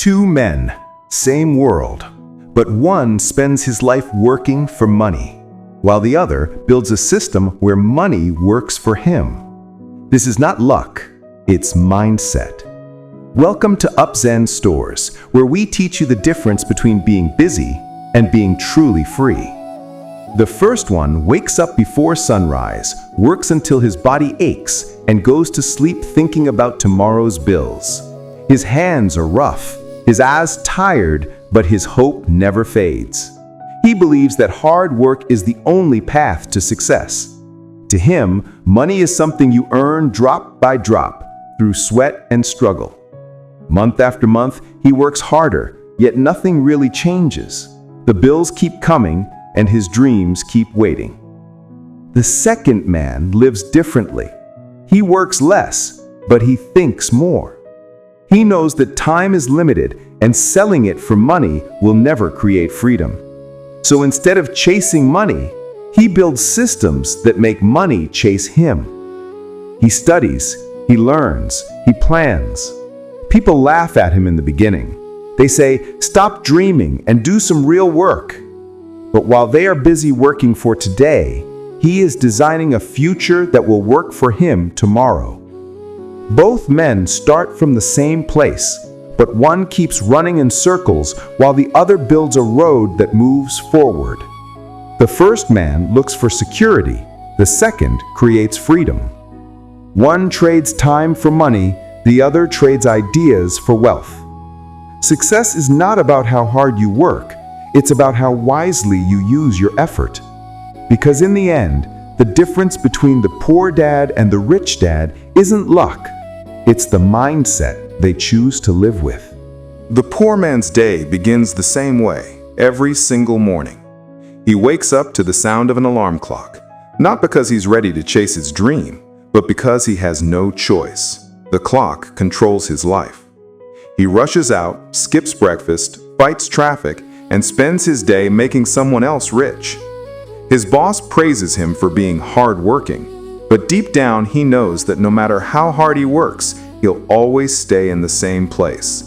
Two men, same world, but one spends his life working for money, while the other builds a system where money works for him. This is not luck, it's mindset. Welcome to Upzen Stores, where we teach you the difference between being busy and being truly free. The first one wakes up before sunrise, works until his body aches, and goes to sleep thinking about tomorrow's bills. His hands are rough, his eyes tired, but his hope never fades. He believes that hard work is the only path to success. To him, money is something you earn drop by drop, through sweat and struggle. Month after month, he works harder, yet nothing really changes. The bills keep coming, and his dreams keep waiting. The second man lives differently. He works less, but he thinks more. He knows that time is limited, and selling it for money will never create freedom. So instead of chasing money, he builds systems that make money chase him. He studies, he learns, he plans. People laugh at him in the beginning. They say, "Stop dreaming and do some real work." But while they are busy working for today, he is designing a future that will work for him tomorrow. Both men start from the same place, but one keeps running in circles while the other builds a road that moves forward. The first man looks for security, the second creates freedom. One trades time for money, the other trades ideas for wealth. Success is not about how hard you work, it's about how wisely you use your effort. Because in the end, the difference between the poor dad and the rich dad isn't luck. It's the mindset they choose to live with. The poor man's day begins the same way, every single morning. He wakes up to the sound of an alarm clock, not because he's ready to chase his dream, but because he has no choice. The clock controls his life. He rushes out, skips breakfast, fights traffic, and spends his day making someone else rich. His boss praises him for being hardworking, but deep down he knows that no matter how hard he works, he'll always stay in the same place.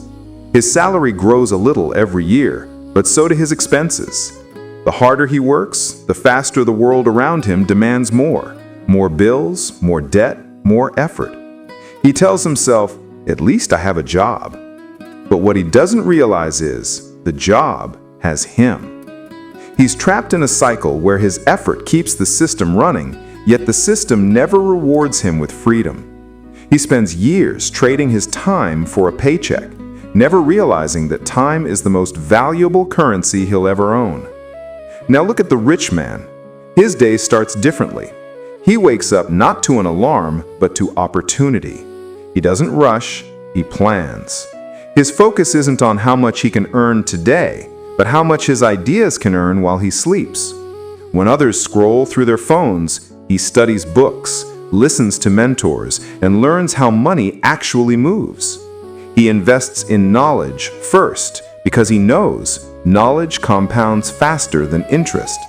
His salary grows a little every year, but so do his expenses. The harder he works, the faster the world around him demands more. More bills, more debt, more effort. He tells himself, "At least I have a job." But what he doesn't realize is, the job has him. He's trapped in a cycle where his effort keeps the system running, yet the system never rewards him with freedom. He spends years trading his time for a paycheck, never realizing that time is the most valuable currency he'll ever own. Now look at the rich man. His day starts differently. He wakes up not to an alarm, but to opportunity. He doesn't rush, he plans. His focus isn't on how much he can earn today, but how much his ideas can earn while he sleeps. When others scroll through their phones, he studies books, listens to mentors, and learns how money actually moves. He invests in knowledge first because he knows knowledge compounds faster than interest.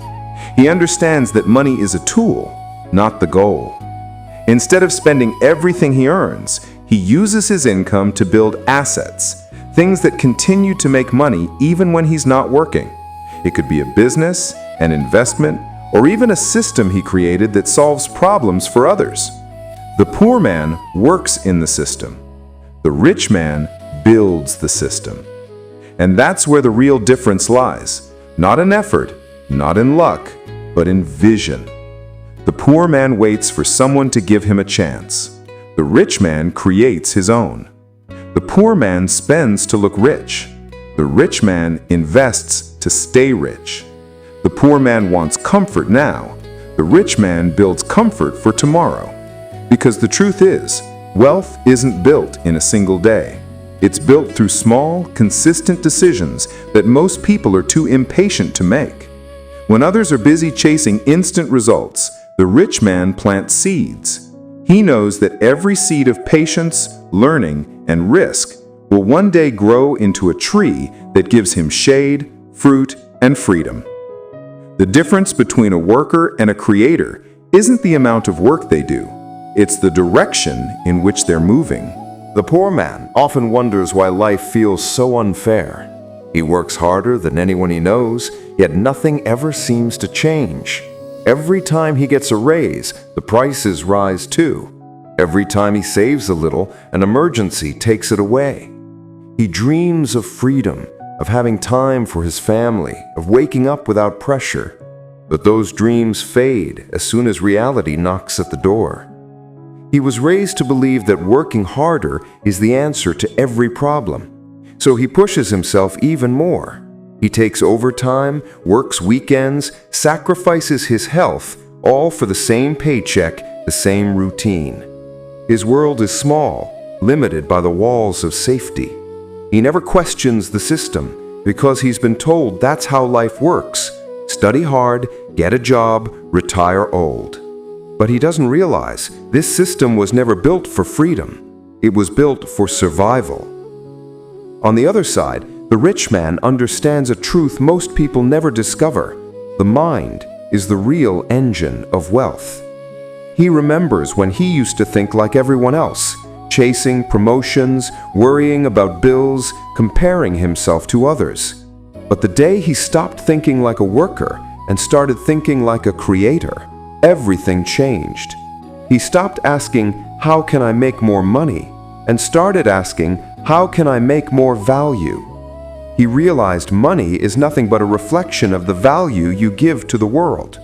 He understands that money is a tool, not the goal. Instead of spending everything he earns, he uses his income to build assets, things that continue to make money even when he's not working. It could be a business, an investment, or even a system he created that solves problems for others. The poor man works in the system. The rich man builds the system. And that's where the real difference lies. Not in effort, not in luck, but in vision. The poor man waits for someone to give him a chance. The rich man creates his own. The poor man spends to look rich. The rich man invests to stay rich. The poor man wants comfort now. The rich man builds comfort for tomorrow. Because the truth is, wealth isn't built in a single day. It's built through small, consistent decisions that most people are too impatient to make. When others are busy chasing instant results, the rich man plants seeds. He knows that every seed of patience, learning, and risk will one day grow into a tree that gives him shade, fruit, and freedom. The difference between a worker and a creator isn't the amount of work they do, it's the direction in which they're moving. The poor man often wonders why life feels so unfair. He works harder than anyone he knows, yet nothing ever seems to change. Every time he gets a raise, the prices rise too. Every time he saves a little, an emergency takes it away. He dreams of freedom, of having time for his family, of waking up without pressure. But those dreams fade as soon as reality knocks at the door. He was raised to believe that working harder is the answer to every problem. So he pushes himself even more. He takes overtime, works weekends, sacrifices his health, all for the same paycheck, the same routine. His world is small, limited by the walls of safety. He never questions the system because he's been told that's how life works. Study hard, get a job, retire old. But he doesn't realize this system was never built for freedom. It was built for survival. On the other side, the rich man understands a truth most people never discover. The mind is the real engine of wealth. He remembers when he used to think like everyone else, chasing promotions, worrying about bills, comparing himself to others. But the day he stopped thinking like a worker and started thinking like a creator, everything changed. He stopped asking, "How can I make more money?" and started asking, "How can I make more value?" He realized money is nothing but a reflection of the value you give to the world.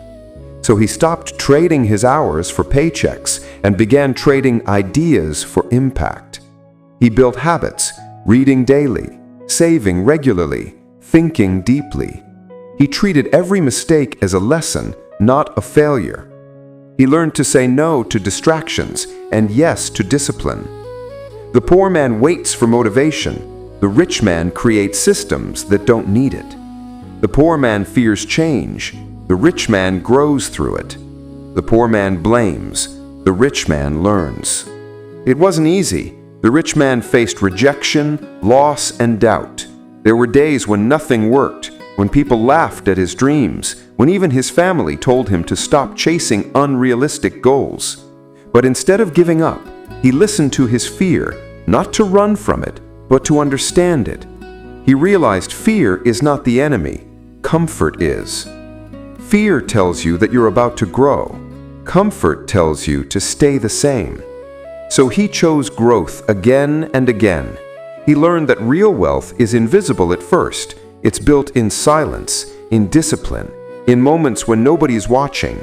So he stopped trading his hours for paychecks and began trading ideas for impact. He built habits, reading daily, saving regularly, thinking deeply. He treated every mistake as a lesson, not a failure. He learned to say no to distractions and yes to discipline. The poor man waits for motivation. The rich man creates systems that don't need it. The poor man fears change. The rich man grows through it. The poor man blames. The rich man learns. It wasn't easy. The rich man faced rejection, loss, and doubt. There were days when nothing worked, when people laughed at his dreams, when even his family told him to stop chasing unrealistic goals. But instead of giving up, he listened to his fear, not to run from it, but to understand it. He realized fear is not the enemy, comfort is. Fear tells you that you're about to grow. Comfort tells you to stay the same. So he chose growth again and again. He learned that real wealth is invisible at first. It's built in silence, in discipline, in moments when nobody's watching.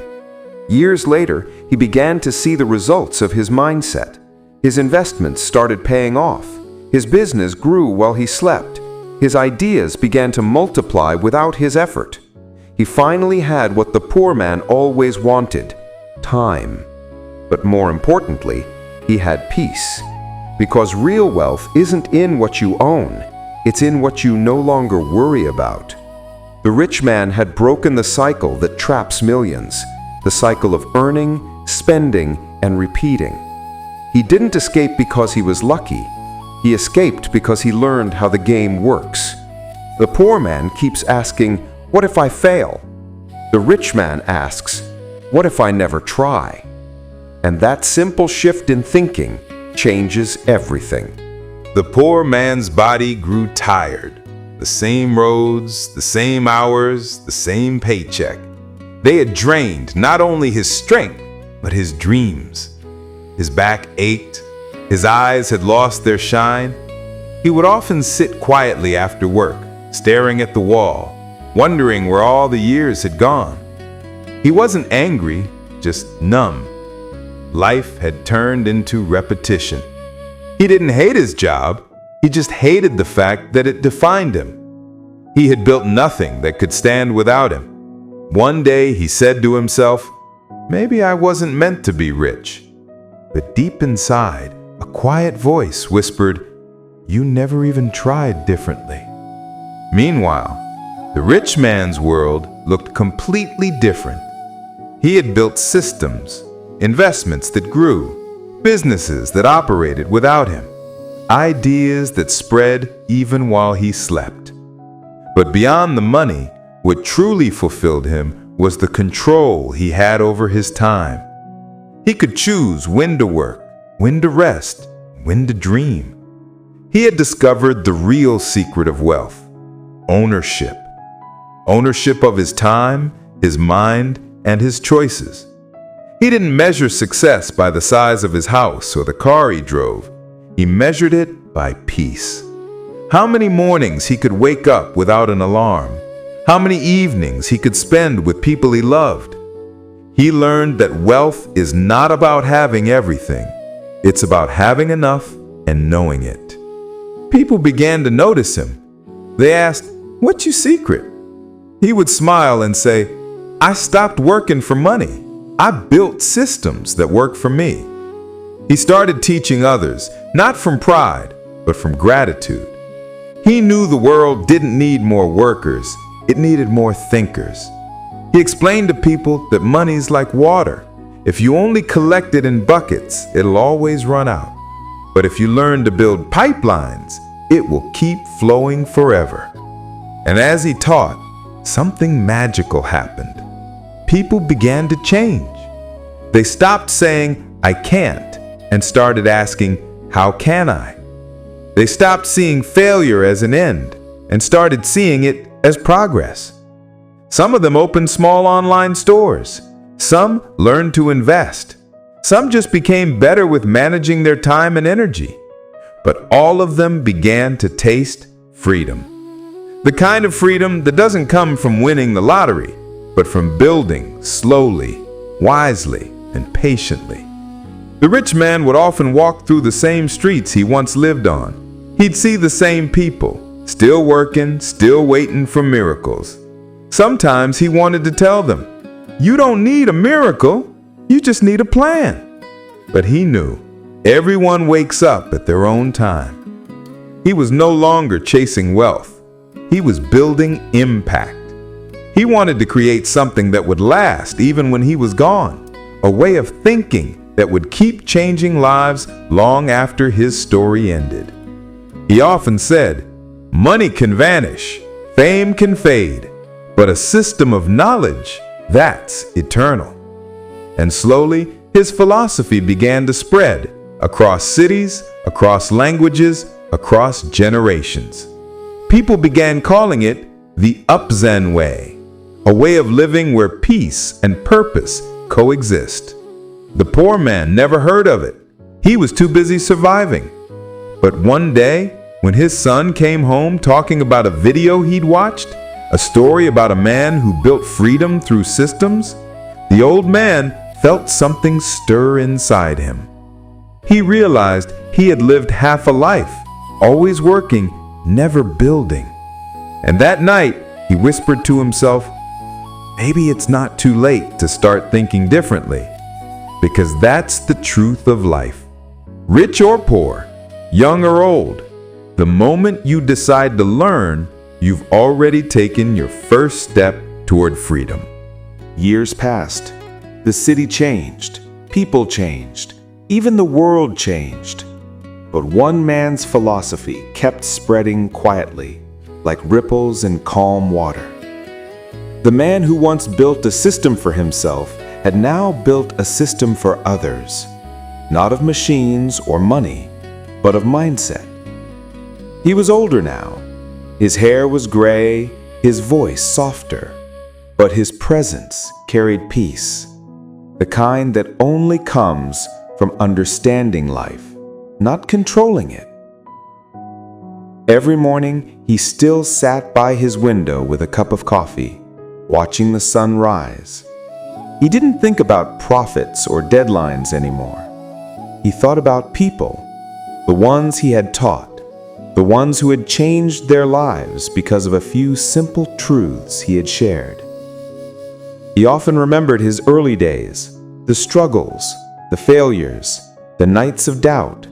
Years later, he began to see the results of his mindset. His investments started paying off. His business grew while he slept. His ideas began to multiply without his effort. He finally had what the poor man always wanted: time. But more importantly, he had peace. Because real wealth isn't in what you own, it's in what you no longer worry about. The rich man had broken the cycle that traps millions, the cycle of earning, spending, and repeating. He didn't escape because he was lucky. He escaped because he learned how the game works. The poor man keeps asking, "What if I fail?" The rich man asks, "What if I never try?" And that simple shift in thinking changes everything. The poor man's body grew tired. The same roads, the same hours, the same paycheck. They had drained not only his strength, but his dreams. His back ached. His eyes had lost their shine. He would often sit quietly after work, staring at the wall, wondering where all the years had gone. He wasn't angry, just numb. Life had turned into repetition. He didn't hate his job, he just hated the fact that it defined him. He had built nothing that could stand without him. One day he said to himself, "Maybe I wasn't meant to be rich." But deep inside, a quiet voice whispered, "You never even tried differently." Meanwhile, the rich man's world looked completely different. He had built systems, investments that grew, businesses that operated without him, ideas that spread even while he slept. But beyond the money, what truly fulfilled him was the control he had over his time. He could choose when to work, when to rest, when to dream. He had discovered the real secret of wealth: ownership. Ownership of his time, his mind, and his choices. He didn't measure success by the size of his house or the car he drove. He measured it by peace. How many mornings he could wake up without an alarm. How many evenings he could spend with people he loved. He learned that wealth is not about having everything. It's about having enough and knowing it. People began to notice him. They asked, "What's your secret?" He would smile and say, "I stopped working for money. I built systems that work for me." He started teaching others, not from pride, but from gratitude. He knew the world didn't need more workers, it needed more thinkers. He explained to people that money's like water. If you only collect it in buckets, it'll always run out. But if you learn to build pipelines, it will keep flowing forever. And as he taught, something magical happened. People began to change. They stopped saying, "I can't," and started asking, "How can I?" They stopped seeing failure as an end and started seeing it as progress. Some of them opened small online stores. Some learned to invest. Some just became better with managing their time and energy. But all of them began to taste freedom. The kind of freedom that doesn't come from winning the lottery, but from building slowly, wisely, and patiently. The rich man would often walk through the same streets he once lived on. He'd see the same people, still working, still waiting for miracles. Sometimes he wanted to tell them, "You don't need a miracle, you just need a plan." But he knew everyone wakes up at their own time. He was no longer chasing wealth. He was building impact. He wanted to create something that would last even when he was gone, a way of thinking that would keep changing lives long after his story ended. He often said, "Money can vanish, fame can fade, but a system of knowledge, that's eternal." And slowly, his philosophy began to spread across cities, across languages, across generations. People began calling it the Upzen way, a way of living where peace and purpose coexist. The poor man never heard of it. He was too busy surviving. But one day, when his son came home talking about a video he'd watched, a story about a man who built freedom through systems, the old man felt something stir inside him. He realized he had lived half a life, always working, never building. And that night, he whispered to himself, "Maybe it's not too late to start thinking differently." Because that's the truth of life. Rich or poor, young or old, the moment you decide to learn, you've already taken your first step toward freedom. Years passed. The city changed. People changed. Even the world changed. But one man's philosophy kept spreading quietly, like ripples in calm water. The man who once built a system for himself had now built a system for others, not of machines or money, but of mindset. He was older now. His hair was gray, his voice softer, but his presence carried peace, the kind that only comes from understanding life, not controlling it. Every morning, he still sat by his window with a cup of coffee, watching the sun rise. He didn't think about profits or deadlines anymore. He thought about people, the ones he had taught, the ones who had changed their lives because of a few simple truths he had shared. He often remembered his early days, the struggles, the failures, the nights of doubt.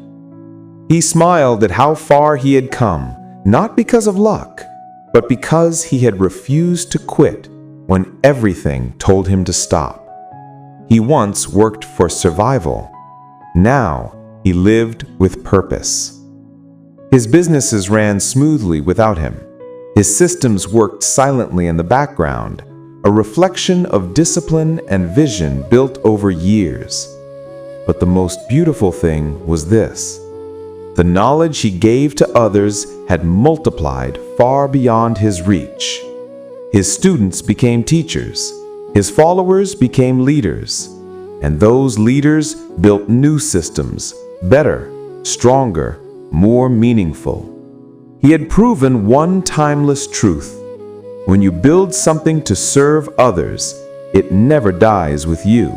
He smiled at how far he had come, not because of luck, but because he had refused to quit when everything told him to stop. He once worked for survival. Now he lived with purpose. His businesses ran smoothly without him. His systems worked silently in the background, a reflection of discipline and vision built over years. But the most beautiful thing was this: The knowledge he gave to others had multiplied far beyond his reach. His students became teachers, his followers became leaders, and those leaders built new systems, better, stronger, more meaningful. He had proven one timeless truth. When you build something to serve others, it never dies with you.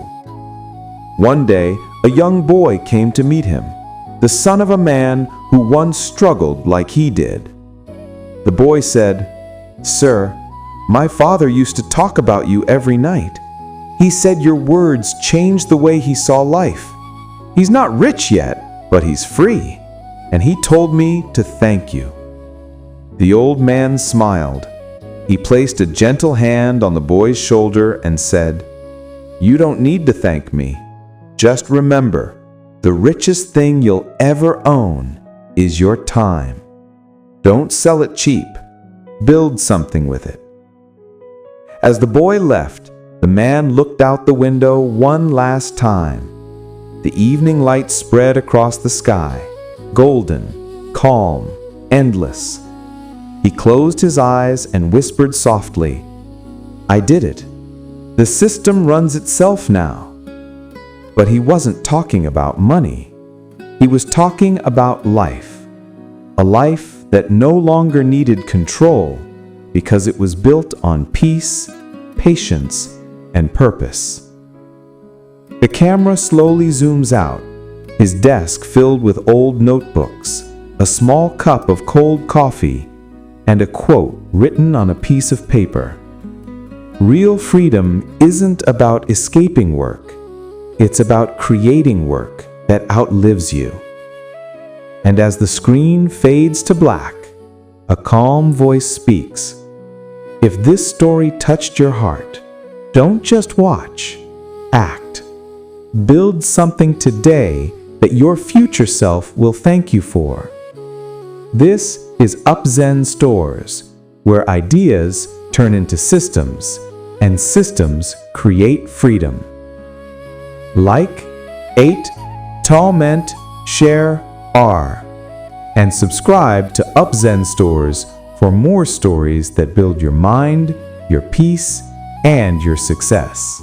One day, a young boy came to meet him, the son of a man who once struggled like he did. The boy said, "Sir, my father used to talk about you every night. He said your words changed the way he saw life. He's not rich yet, but he's free, and he told me to thank you." The old man smiled. He placed a gentle hand on the boy's shoulder and said, "You don't need to thank me. Just remember, the richest thing you'll ever own is your time. Don't sell it cheap. Build something with it." As the boy left, the man looked out the window one last time. The evening light spread across the sky, golden, calm, endless. He closed his eyes and whispered softly, "I did it. The system runs itself now." But he wasn't talking about money. He was talking about life. A life that no longer needed control because it was built on peace, patience, and purpose. The camera slowly zooms out, his desk filled with old notebooks, a small cup of cold coffee, and a quote written on a piece of paper. Real freedom isn't about escaping work. It's about creating work that outlives you. And as the screen fades to black, a calm voice speaks. If this story touched your heart, don't just watch, act. Build something today that your future self will thank you for. This is Upzen Stores, where ideas turn into systems, and systems create freedom. Like, 8, comment, share, R, and subscribe to Upzen Stores for more stories that build your mind, your peace, and your success.